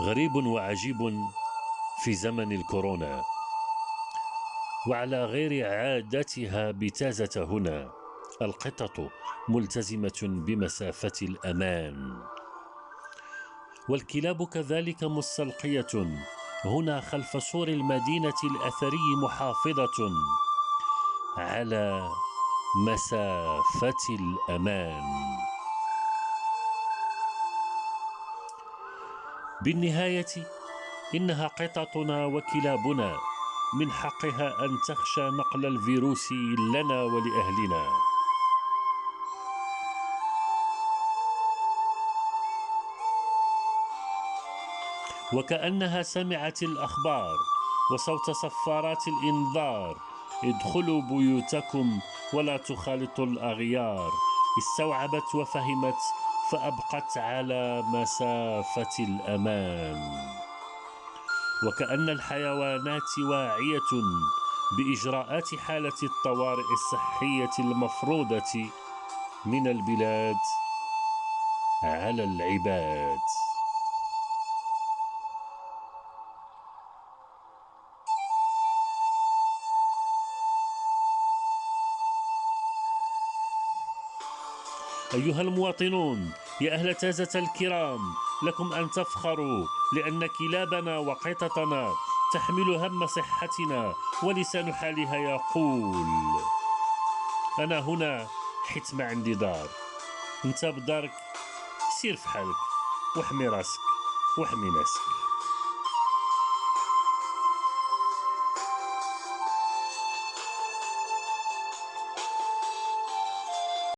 غريب وعجيب في زمن الكورونا، وعلى غير عادتها بتازة هنا القطط ملتزمة بمسافة الأمان، والكلاب كذلك مستلقية هنا خلف سور المدينة الأثري محافظة على مسافة الأمان. بالنهاية إنها قططنا وكلابنا من حقها أن تخشى نقل الفيروس لنا ولأهلنا. وكأنها سمعت الأخبار وصوت صفارات الإنذار: ادخلوا بيوتكم ولا تخالطوا الأغيار، استوعبت وفهمت فأبقت على مسافة الأمان. وكأن الحيوانات واعية بإجراءات حالة الطوارئ الصحية المفروضة من البلاد على العباد. أيها المواطنون، يا أهل تازة الكرام، لكم أن تفخروا، لأن كلابنا وقططنا تحمل هم صحتنا، ولسان حالها يقول: أنا هنا حيت ما عندي دار. انت بدارك، سير في حالك، واحمي راسك واحمي ناسك.